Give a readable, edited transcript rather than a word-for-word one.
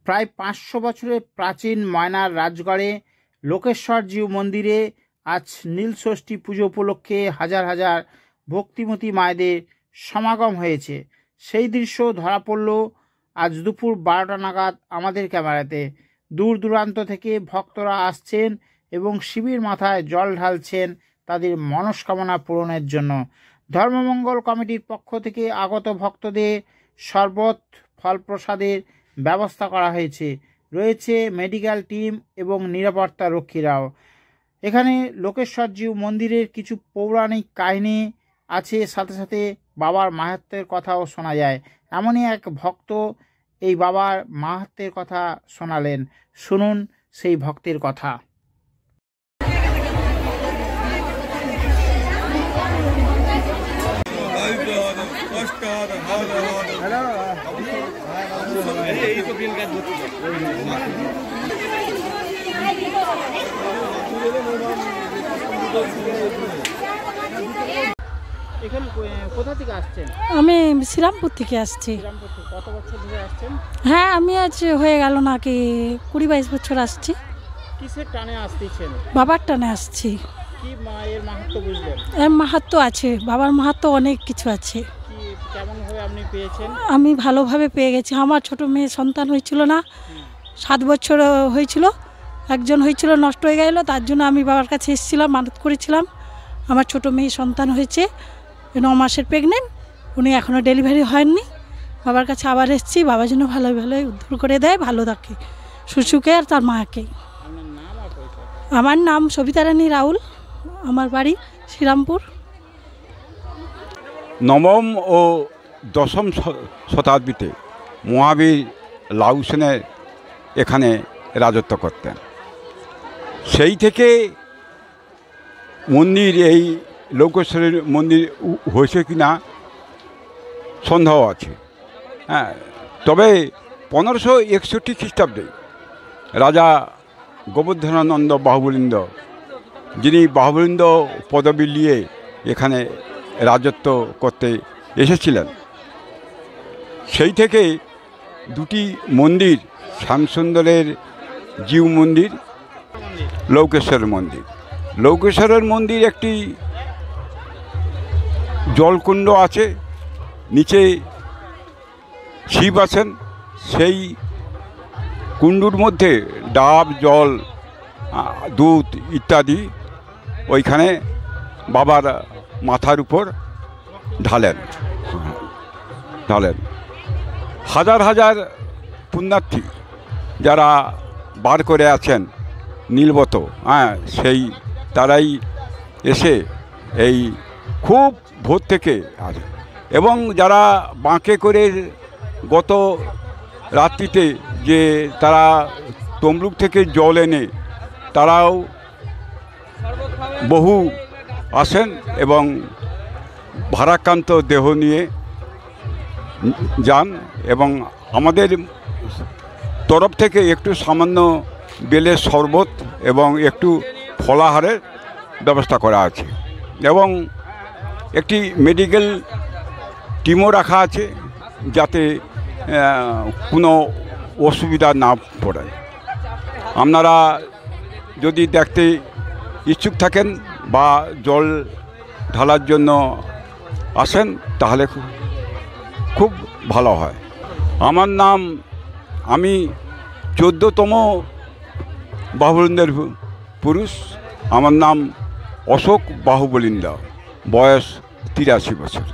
প্রায় 500 বছরের প্রাচীন ময়নার রাজগড়ে লোকেশ্বর জিউ মন্দিরে আজ নীলষষ্ঠী পুজো উপলক্ষে হাজার হাজার ভক্তিমতী মায়েদের সমাগম হয়েছে। সেই দৃশ্য ধরা পড়ল আজ দুপুর 12টা নাগাদ আমাদের ক্যামেরাতে। দূর দূরান্ত থেকে ভক্তরা আসছেন এবং শিবের মাথায় জল ঢালছেন তাদের মনস্কামনা পূরণের জন্য। ধর্মমঙ্গল কমিটির পক্ষ থেকে আগত ভক্তদের শরবত ফল প্রসাদের ব্যবস্থা করা হয়েছে। রয়েছে মেডিকেল টিম এবং নিরাপত্তা রক্ষীরাও। এখানে লোকেশ্বর জিউ মন্দিরের কিছু পৌরাণিক কাহিনী আছে, সাথে সাথে বাবার মাহাত্ম্যের কথাও শোনা যায়। এমনই এক ভক্ত এই বাবার মাহাত্ম্যের কথা শোনালেন। শুনুন সেই ভক্তের কথা। এখানে কোথা থেকে আসছেন? আমি শ্রীরামপুর থেকে আসছি। কত বছর ধরে আসছেন? হ্যাঁ, আমি আজ হয়ে গেল নাকি 20-22 বছর আসছি। কিসের টানে আসতেছেন? বাবার টানে আসছি। কি মায়ের মাহাত্ম্য বুঝলেন? এর মাহাত্ম্য আছে, বাবার মাহাত্ম্য অনেক কিছু আছে। কেমনভাবে আপনি পেয়েছেন? আমি ভালোভাবে পেয়ে গেছি। আমার ছোট মেয়ে সন্তান হয়েছিল না, 7 বছর হয়েছিল, একজন হয়েছিল নষ্ট হয়ে গেল, তার জন্য আমি বাবার কাছে এসেছিলাম, মানত করেছিলাম। আমার ছোট মেয়ে সন্তান হয়েছে, 9 মাসের প্রেগনেন্ট, উনি এখনও ডেলিভারি হয়নি। বাবার কাছে আবার এসেছি, বাবা যেন ভালোই ভালোই উদ্ধার করে দেয়, ভালো থাকে শুশুকে আর তার মাকে। আমার নাম সবিতা রানী রাউল, আমার বাড়ি শ্রীরামপুর। নবম ও দশম শতাব্দীতে মহাবীর লাউ সেনের এখানে রাজত্ব করতেন। সেই থেকে মন্দির, এই লোকেশ্বরের মন্দির হয়েছে কি না সন্দেহ আছে। হ্যাঁ, তবে 1561 খ্রিস্টাব্দে রাজা গোবর্ধনানন্দ বাহুবলীন্দ, যিনি বাহুবলীন্দ পদবী নিয়ে এখানে রাজত্ব করতে এসেছিলেন, সেই থেকে দুটি মন্দির, শ্যামসুন্দরের জিউ মন্দির, লৌকেশ্বর মন্দির। লৌকেশ্বরের মন্দির একটি জলকুণ্ড আছে, নিচে শিব আছেন। সেই কুণ্ডুর মধ্যে ডাব, জল, দুধ ইত্যাদি ওইখানে বাবার মাথার উপর ঢালেন। হাজার হাজার পুণ্যার্থী যারা বার করে আছেন নীলবত, সেই তারাই এসে এই খুব ভোর থেকে আসে। এবং যারা বাঁকে করে গত রাত্রিতে যে তারা তমলুক থেকে জল এনে তারাও বহু আসেন এবং ভারাক্রান্ত দেহ নিয়ে যান। এবং আমাদের তরফ থেকে একটু সামান্য বেলের শরবত এবং একটু ফলাহারের ব্যবস্থা করা আছে। এবং একটি মেডিকেল টিমও রাখা আছে, যাতে কোনো অসুবিধা না পড়ে। আপনারা যদি দেখতে ইচ্ছুক থাকেন বা জল ঢালার জন্য আসেন তাহলে খুব ভালো হয়। আমার নাম, আমি 14তম বাহুবলীন্দের পুরুষ। আমার নাম অশোক বাহুবলীন্দ, বয়স 83 বছর।